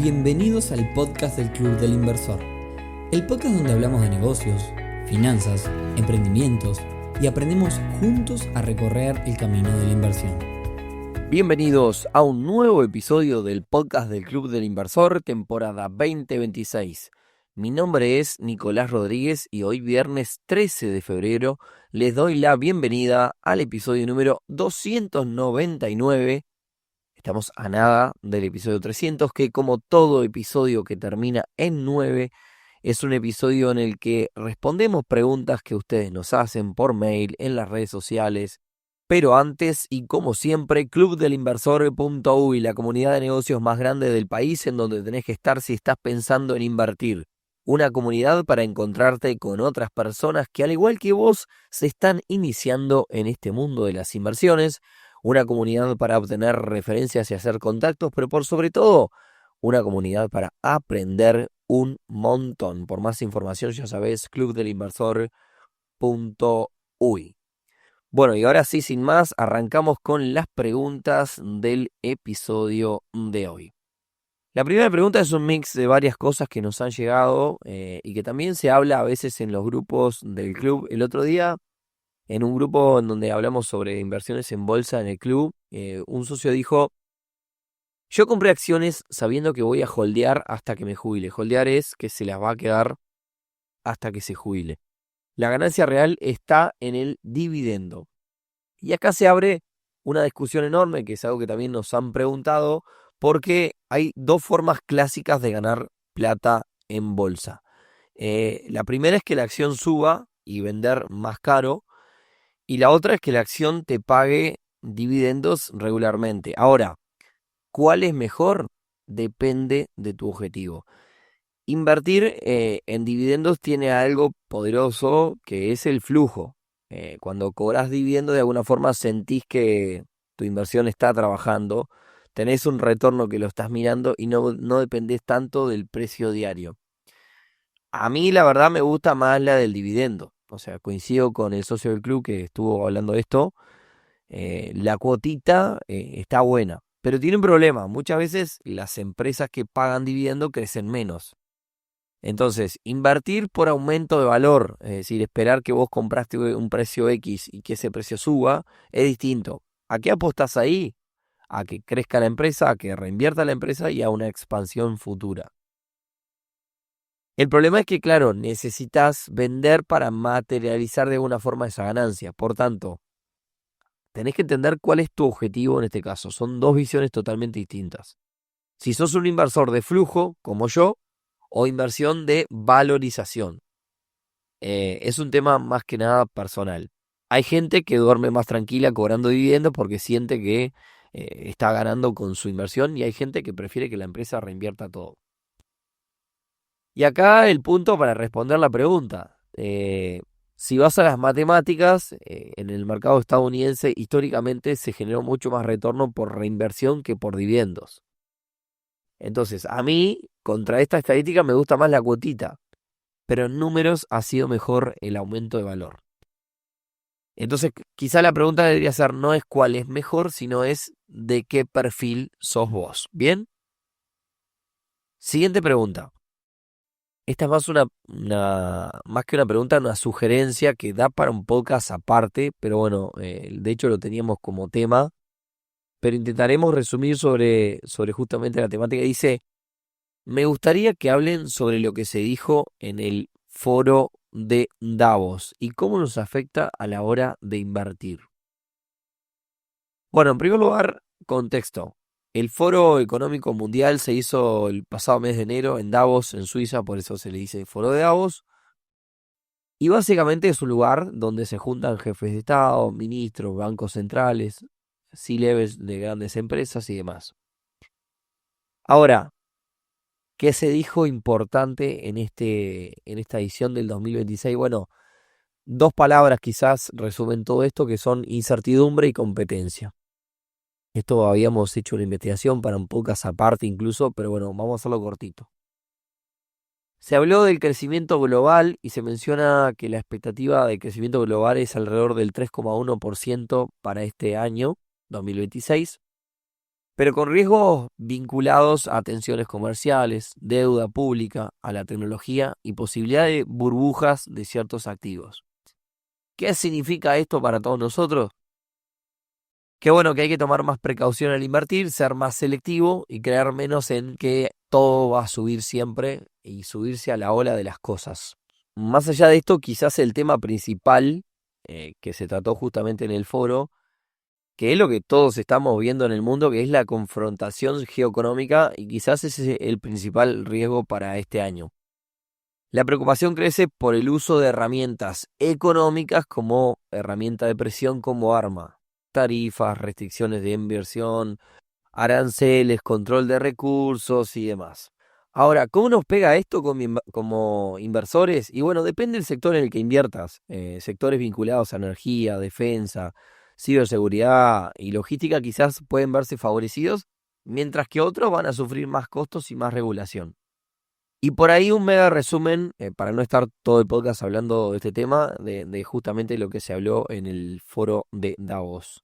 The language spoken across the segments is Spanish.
Bienvenidos al podcast del Club del Inversor, el podcast donde hablamos de negocios, finanzas, emprendimientos y aprendemos juntos a recorrer el camino de la inversión. Bienvenidos a un nuevo episodio del podcast del Club del Inversor, temporada 2026. Mi nombre es Nicolás Rodríguez y hoy viernes 13 de febrero les doy la bienvenida al episodio número 299. Estamos a nada del episodio 300, que como todo episodio que termina en 9, es un episodio en el que respondemos preguntas que ustedes nos hacen por mail, en las redes sociales. Pero antes, y como siempre, clubdelinversor.uy, la comunidad de negocios más grande del país en donde tenés que estar si estás pensando en invertir. Una comunidad para encontrarte con otras personas que al igual que vos se están iniciando en este mundo de las inversiones. Una comunidad para obtener referencias y hacer contactos, pero por sobre todo, una comunidad para aprender un montón. Por más información, ya sabés, clubdelinversor.uy. Bueno, y ahora sí, sin más, arrancamos con las preguntas del episodio de hoy. La primera pregunta es un mix de varias cosas que nos han llegado y que también se habla a veces en los grupos del club. El otro día, en un grupo en donde hablamos sobre inversiones en bolsa en el club, un socio dijo: yo compré acciones sabiendo que voy a holdear hasta que me jubile. Holdear es que se las va a quedar hasta que se jubile. La ganancia real está en el dividendo. Y acá se abre una discusión enorme, que es algo que también nos han preguntado, porque hay dos formas clásicas de ganar plata en bolsa. La primera es que la acción suba y vender más caro, y la otra es que la acción te pague dividendos regularmente. Ahora, ¿cuál es mejor? Depende de tu objetivo. Invertir en dividendos tiene algo poderoso que es el flujo. Cuando cobras dividendo, de alguna forma sentís que tu inversión está trabajando, tenés un retorno que lo estás mirando y no dependés tanto del precio diario. A mí la verdad me gusta más la del dividendo. O sea, coincido con el socio del club que estuvo hablando de esto. La cuotita está buena, pero tiene un problema. Muchas veces las empresas que pagan dividendo crecen menos. Entonces, invertir por aumento de valor, es decir, esperar que vos compraste un precio X y que ese precio suba, es distinto. ¿A qué apostás ahí? A que crezca la empresa, a que reinvierta la empresa y a una expansión futura. El problema es que, claro, necesitas vender para materializar de alguna forma esa ganancia. Por tanto, tenés que entender cuál es tu objetivo en este caso. Son dos visiones totalmente distintas. Si sos un inversor de flujo, como yo, o inversión de valorización. Es un tema más que nada personal. Hay gente que duerme más tranquila cobrando dividendos porque siente que está ganando con su inversión, y hay gente que prefiere que la empresa reinvierta todo. Y acá el punto para responder la pregunta. Si vas a las matemáticas, en el mercado estadounidense históricamente se generó mucho más retorno por reinversión que por dividendos. Entonces, a mí, contra esta estadística, me gusta más la cuotita, pero en números ha sido mejor el aumento de valor. Entonces, quizá la pregunta debería ser no es cuál es mejor, sino es de qué perfil sos vos. ¿Bien? Siguiente pregunta. Esta es más que una pregunta, una sugerencia que da para un podcast aparte, pero bueno, de hecho lo teníamos como tema, pero intentaremos resumir sobre justamente la temática. Dice: me gustaría que hablen sobre lo que se dijo en el foro de Davos y cómo nos afecta a la hora de invertir. Bueno, en primer lugar, contexto. El Foro Económico Mundial se hizo el pasado mes de enero en Davos, en Suiza, por eso se le dice Foro de Davos. Y básicamente es un lugar donde se juntan jefes de Estado, ministros, bancos centrales, C-levels de grandes empresas y demás. Ahora, ¿qué se dijo importante en esta edición del 2026? Bueno, dos palabras quizás resumen todo esto, que son incertidumbre y competencia. Esto habíamos hecho una investigación para un podcast aparte incluso, pero bueno, vamos a hacerlo cortito. Se habló del crecimiento global y se menciona que la expectativa de crecimiento global es alrededor del 3,1% para este año, 2026. pero con riesgos vinculados a tensiones comerciales, deuda pública, a la tecnología y posibilidad de burbujas de ciertos activos. ¿Qué significa esto para todos nosotros? Que bueno, que hay que tomar más precaución al invertir, ser más selectivo y creer menos en que todo va a subir siempre y subirse a la ola de las cosas. Más allá de esto, quizás el tema principal que se trató justamente en el foro, que es lo que todos estamos viendo en el mundo, que es la confrontación geoeconómica y quizás ese es el principal riesgo para este año. La preocupación crece por el uso de herramientas económicas como herramienta de presión como arma. Tarifas, restricciones de inversión, aranceles, control de recursos y demás. Ahora, ¿cómo nos pega esto como inversores? Y bueno, depende del sector en el que inviertas. Sectores vinculados a energía, defensa, ciberseguridad y logística quizás pueden verse favorecidos, mientras que otros van a sufrir más costos y más regulación. Y por ahí un mega resumen, para no estar todo el podcast hablando de este tema, de justamente lo que se habló en el foro de Davos.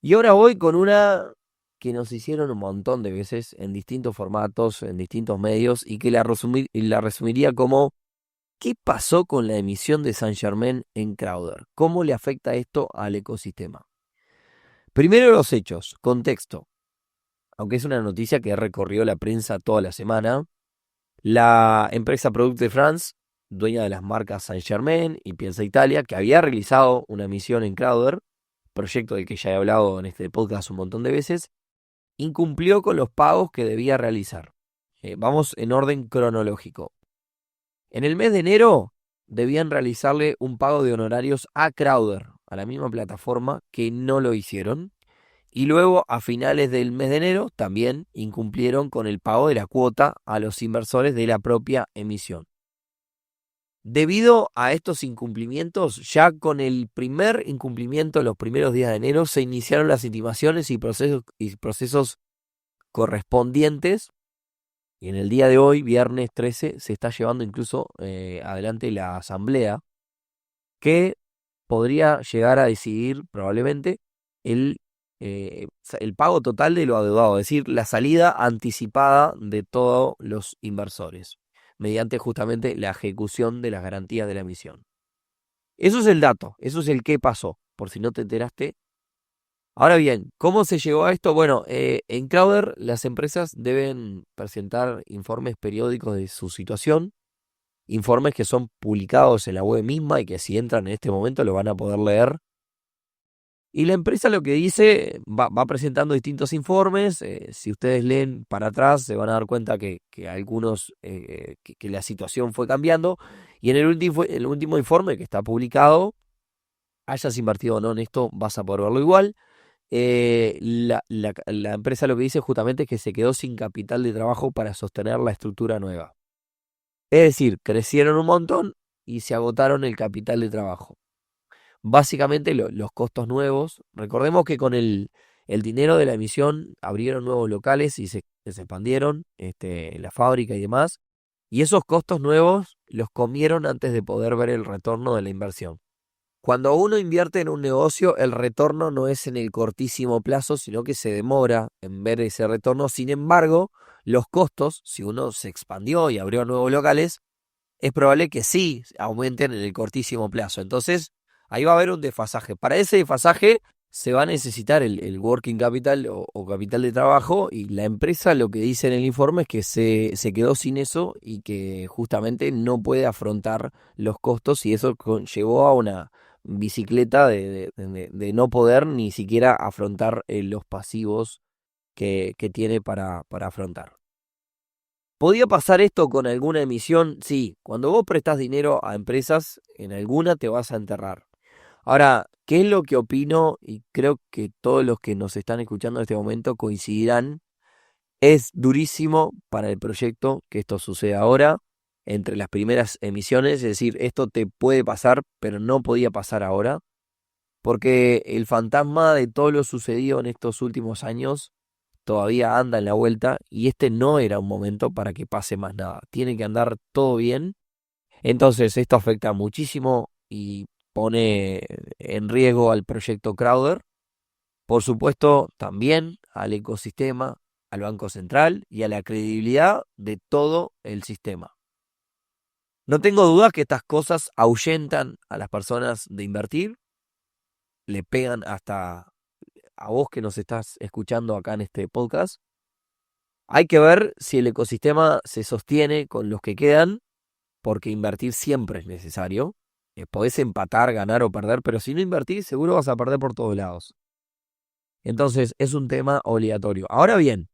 Y ahora voy con una que nos hicieron un montón de veces en distintos formatos, en distintos medios, y que la resumiría como: ¿qué pasó con la emisión de Saint-Germain en Crowder? ¿Cómo le afecta esto al ecosistema? Primero los hechos, contexto. Aunque es una noticia que recorrió la prensa toda la semana, la empresa Product de France, dueña de las marcas Saint-Germain y Piensa Italia, que había realizado una emisión en Crowder, proyecto del que ya he hablado en este podcast un montón de veces, incumplió con los pagos que debía realizar. Vamos en orden cronológico. En el mes de enero debían realizarle un pago de honorarios a Crowder, a la misma plataforma, que no lo hicieron. Y luego, a finales del mes de enero, también incumplieron con el pago de la cuota a los inversores de la propia emisión. Debido a estos incumplimientos, ya con el primer incumplimiento, los primeros días de enero, se iniciaron las intimaciones y procesos correspondientes. Y en el día de hoy, viernes 13, se está llevando incluso adelante la asamblea, que podría llegar a decidir probablemente el pago total de lo adeudado, es decir, la salida anticipada de todos los inversores, mediante justamente la ejecución de las garantías de la emisión. Eso es el dato, eso es el qué pasó, por si no te enteraste. Ahora bien, ¿cómo se llegó a esto? Bueno, en Crowder las empresas deben presentar informes periódicos de su situación, informes que son publicados en la web misma y que si entran en este momento lo van a poder leer. Y la empresa lo que dice, va presentando distintos informes. Si ustedes leen para atrás, se van a dar cuenta que algunos, que la situación fue cambiando. Y en el último informe que está publicado, hayas invertido o no en esto, vas a poder verlo igual. La empresa lo que dice justamente es que se quedó sin capital de trabajo para sostener la estructura nueva. Es decir, crecieron un montón y se agotaron el capital de trabajo. Básicamente los costos nuevos. Recordemos que con el dinero de la emisión abrieron nuevos locales y se expandieron la fábrica y demás. Y esos costos nuevos los comieron antes de poder ver el retorno de la inversión. Cuando uno invierte en un negocio, el retorno no es en el cortísimo plazo, sino que se demora en ver ese retorno. Sin embargo, los costos, si uno se expandió y abrió nuevos locales, es probable que sí aumenten en el cortísimo plazo. Entonces, ahí va a haber un desfasaje. Para ese desfasaje se va a necesitar el working capital o capital de trabajo, y la empresa lo que dice en el informe es que se quedó sin eso y que justamente no puede afrontar los costos, y eso llevó a una bicicleta de no poder ni siquiera afrontar los pasivos que tiene para afrontar. ¿Podía pasar esto con alguna emisión? Sí, cuando vos prestás dinero a empresas, en alguna te vas a enterrar. Ahora, ¿qué es lo que opino? Y creo que todos los que nos están escuchando en este momento coincidirán. Es durísimo para el proyecto que esto suceda ahora, entre las primeras emisiones. Es decir, esto te puede pasar, pero no podía pasar ahora, porque el fantasma de todo lo sucedido en estos últimos años todavía anda en la vuelta, y este no era un momento para que pase más nada. Tiene que andar todo bien. Entonces esto afecta muchísimo y pone en riesgo al proyecto Crowder. Por supuesto, también al ecosistema, al Banco Central y a la credibilidad de todo el sistema. No tengo dudas que estas cosas ahuyentan a las personas de invertir, le pegan hasta a vos que nos estás escuchando acá en este podcast. Hay que ver si el ecosistema se sostiene con los que quedan, porque invertir siempre es necesario. Podés empatar, ganar o perder, pero si no invertís, seguro vas a perder por todos lados. Entonces, es un tema obligatorio. Ahora bien,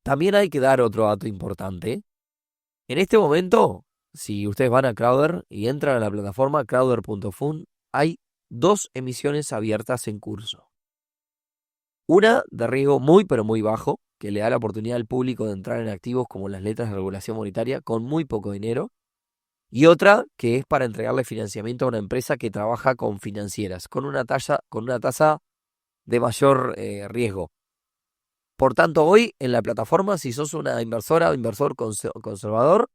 también hay que dar otro dato importante. En este momento, si ustedes van a Crowder y entran a la plataforma crowder.fund, hay 2 emisiones abiertas en curso. Una de riesgo muy pero muy bajo, que le da la oportunidad al público de entrar en activos como las letras de regulación monetaria con muy poco dinero. Y otra que es para entregarle financiamiento a una empresa que trabaja con financieras, con una tasa de mayor riesgo. Por tanto, hoy en la plataforma, si sos una inversora o inversor conservador,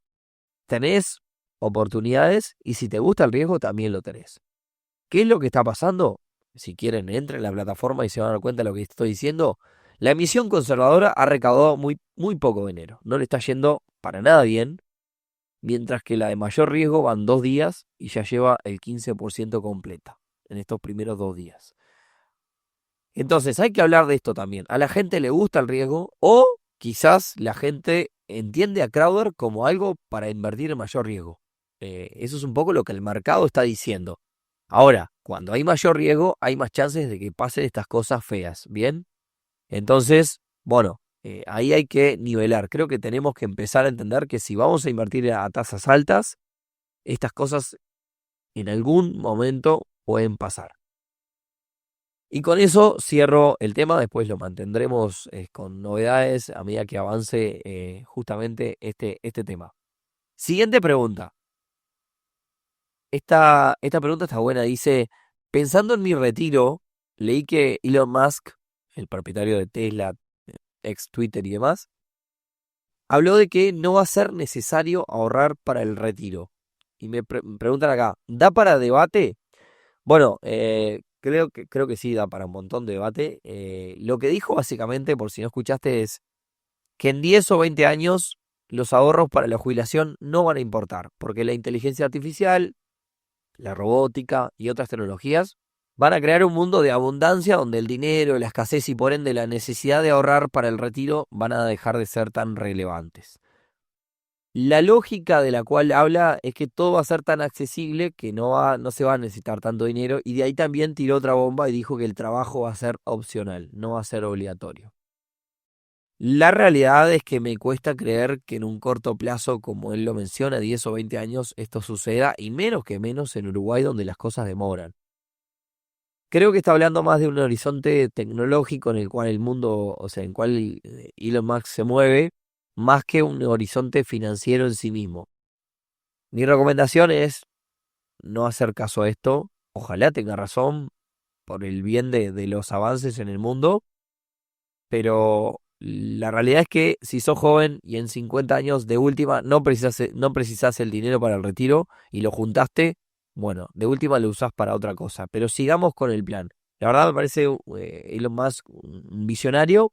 tenés oportunidades y si te gusta el riesgo también lo tenés. ¿Qué es lo que está pasando? Si quieren, entren en la plataforma y se van a dar cuenta de lo que estoy diciendo. La emisión conservadora ha recaudado muy poco dinero. No le está yendo para nada bien. Mientras que la de mayor riesgo van 2 días y ya lleva el 15% completa en estos primeros 2 días. Entonces hay que hablar de esto también. A la gente le gusta el riesgo o quizás la gente entiende a Crowder como algo para invertir en mayor riesgo. Eso es un poco lo que el mercado está diciendo. Ahora, cuando hay mayor riesgo, hay más chances de que pasen estas cosas feas, ¿bien? Entonces, bueno, ahí hay que nivelar. Creo que tenemos que empezar a entender que si vamos a invertir a tasas altas, estas cosas en algún momento pueden pasar. Y con eso cierro el tema, después lo mantendremos con novedades a medida que avance justamente este tema. Siguiente pregunta. Esta pregunta está buena, dice, pensando en mi retiro, leí que Elon Musk, el propietario de Tesla, ex Twitter y demás, habló de que no va a ser necesario ahorrar para el retiro. Y me preguntan acá, ¿da para debate? Bueno, creo que sí da para un montón de debate. Lo que dijo básicamente, por si no escuchaste, es que en 10 o 20 años los ahorros para la jubilación no van a importar, porque la inteligencia artificial, la robótica y otras tecnologías van a crear un mundo de abundancia donde el dinero, la escasez y por ende la necesidad de ahorrar para el retiro van a dejar de ser tan relevantes. La lógica de la cual habla es que todo va a ser tan accesible que no se va a necesitar tanto dinero, y de ahí también tiró otra bomba y dijo que el trabajo va a ser opcional, no va a ser obligatorio. La realidad es que me cuesta creer que en un corto plazo, como él lo menciona, 10 o 20 años, esto suceda, y menos que menos en Uruguay donde las cosas demoran. Creo que está hablando más de un horizonte tecnológico en el cual el mundo, o sea, en el cual Elon Musk se mueve, más que un horizonte financiero en sí mismo. Mi recomendación es no hacer caso a esto. Ojalá tenga razón por el bien de los avances en el mundo, pero la realidad es que si sos joven y en 50 años de última no precisás el dinero para el retiro y lo juntaste, bueno, de última lo usás para otra cosa. Pero sigamos con el plan. La verdad me parece Elon Musk un visionario,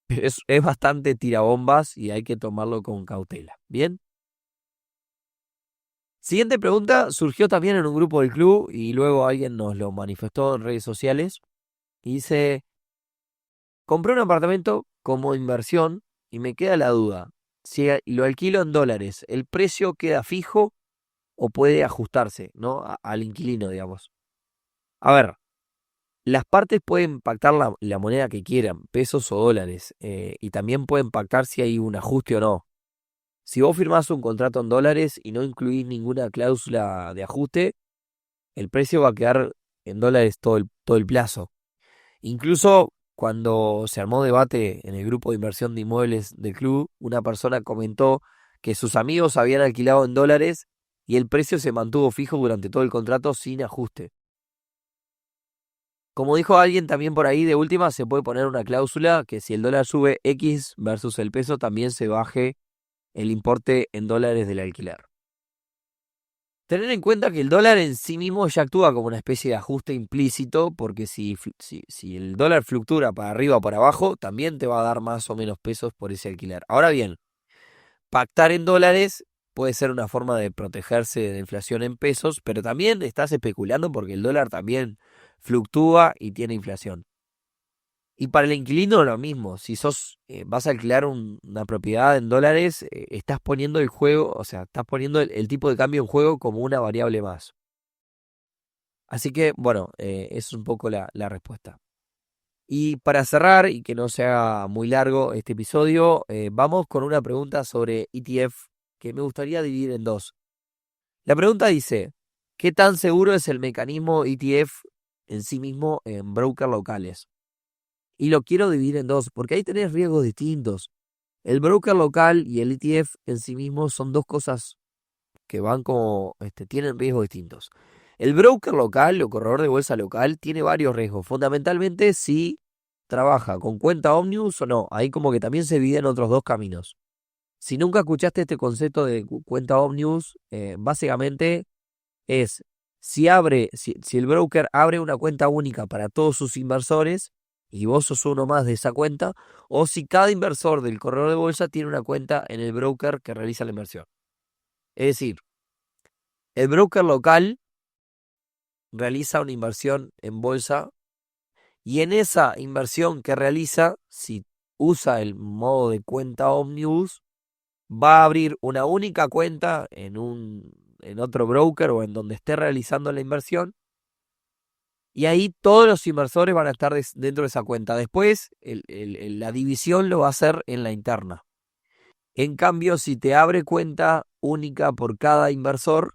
pero es bastante tirabombas y hay que tomarlo con cautela. ¿Bien? Siguiente pregunta surgió también en un grupo del club y luego alguien nos lo manifestó en redes sociales. Y dice, compré un apartamento como inversión y me queda la duda. Si lo alquilo en dólares, ¿el precio queda fijo o puede ajustarse, ¿no? Al inquilino, digamos? A ver, las partes pueden pactar la moneda que quieran, pesos o dólares, y también pueden pactar si hay un ajuste o no. Si vos firmás un contrato en dólares y no incluís ninguna cláusula de ajuste, el precio va a quedar en dólares todo el plazo. Incluso cuando se armó debate en el grupo de inversión de inmuebles del club, una persona comentó que sus amigos habían alquilado en dólares y el precio se mantuvo fijo durante todo el contrato sin ajuste. Como dijo alguien también por ahí, de última se puede poner una cláusula que si el dólar sube X versus el peso, también se baje el importe en dólares del alquiler. tener en cuenta que el dólar en sí mismo ya actúa como una especie de ajuste implícito, porque si el dólar fluctúa para arriba o para abajo, también te va a dar más o menos pesos por ese alquiler. Ahora bien, pactar en dólares puede ser una forma de protegerse de la inflación en pesos, pero también estás especulando porque el dólar también fluctúa y tiene inflación. Y para el inquilino lo mismo, si vas a alquilar una propiedad en dólares, estás poniendo el juego, o sea, estás poniendo el tipo de cambio en juego como una variable más. Así que, bueno, es un poco la respuesta. Y para cerrar, y que no sea muy largo este episodio, vamos con una pregunta sobre ETF que me gustaría dividir en dos. La pregunta dice, ¿qué tan seguro es el mecanismo ETF en sí mismo en brokers locales? Y lo quiero dividir en dos, porque ahí tenés riesgos distintos. El broker local y el ETF en sí mismo son dos cosas que van como, tienen riesgos distintos. El broker local o corredor de bolsa local tiene varios riesgos. Fundamentalmente si trabaja con cuenta Omnibus o no. Ahí como que también se dividen otros dos caminos. Si nunca escuchaste este concepto de cuenta Omnibus, básicamente es si el broker abre una cuenta única para todos sus inversores y vos sos uno más de esa cuenta, o si cada inversor del corredor de bolsa tiene una cuenta en el broker que realiza la inversión. Es decir, el broker local realiza una inversión en bolsa y en esa inversión que realiza, si usa el modo de cuenta Omnibus, va a abrir una única cuenta en otro broker o en donde esté realizando la inversión. Y ahí todos los inversores van a estar dentro de esa cuenta. Después, la división lo va a hacer en la interna. En cambio, si te abre cuenta única por cada inversor,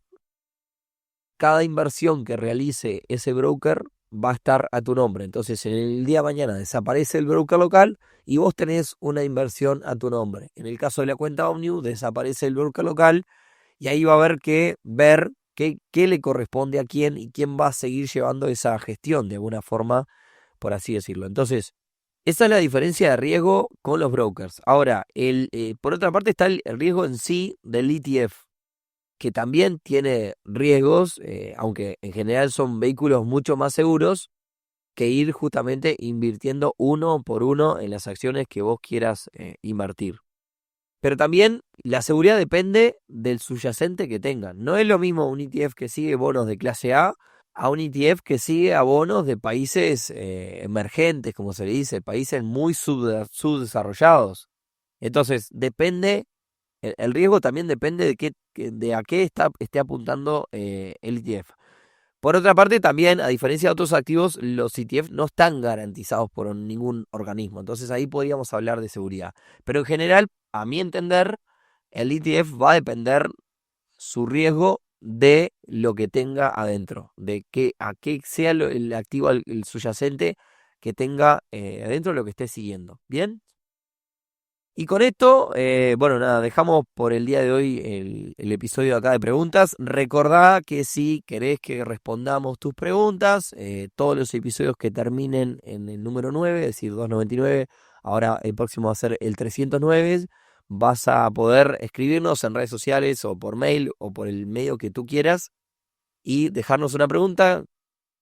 cada inversión que realice ese broker va a estar a tu nombre. Entonces, en el día de mañana desaparece el broker local y vos tenés una inversión a tu nombre. En el caso de la cuenta Omnibus, desaparece el broker local y ahí va a haber que ver qué le corresponde a quién y quién va a seguir llevando esa gestión de alguna forma, por así decirlo. Entonces, esa es la diferencia de riesgo con los brokers. Ahora, por otra parte está el riesgo en sí del ETF, que también tiene riesgos, aunque en general son vehículos mucho más seguros que ir justamente invirtiendo uno por uno en las acciones que vos quieras invertir. Pero también la seguridad depende del subyacente que tengan. No es lo mismo un ETF que sigue bonos de clase A un ETF que sigue a bonos de países emergentes, como se le dice, países muy subdesarrollados. Entonces, depende, el riesgo también depende de a qué esté apuntando el ETF. Por otra parte, también, a diferencia de otros activos, los ETF no están garantizados por ningún organismo. Entonces ahí podríamos hablar de seguridad. Pero en general, a mi entender, el ETF va a depender su riesgo de lo que tenga adentro, a qué sea el activo, el subyacente que tenga adentro lo que esté siguiendo. ¿Bien? Y con esto, bueno, nada, dejamos por el día de hoy el episodio acá de preguntas. Recordá que si querés que respondamos tus preguntas, todos los episodios que terminen en el número 9, es decir, 299, ahora el próximo va a ser el 309, vas a poder escribirnos en redes sociales o por mail o por el medio que tú quieras y dejarnos una pregunta,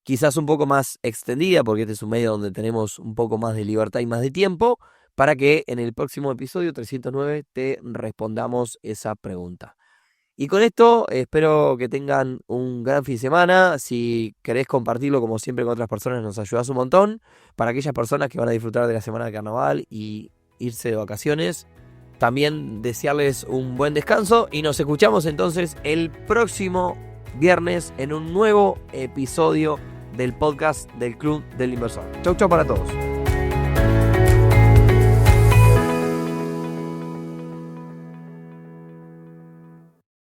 quizás un poco más extendida, porque este es un medio donde tenemos un poco más de libertad y más de tiempo, para que en el próximo episodio 309 te respondamos esa pregunta. Y con esto espero que tengan un gran fin de semana. Si querés compartirlo como siempre con otras personas nos ayudas un montón. Para aquellas personas que van a disfrutar de la semana de carnaval y irse de vacaciones, también desearles un buen descanso y nos escuchamos entonces el próximo viernes en un nuevo episodio del podcast del Club del Inversor. Chau, chau para todos.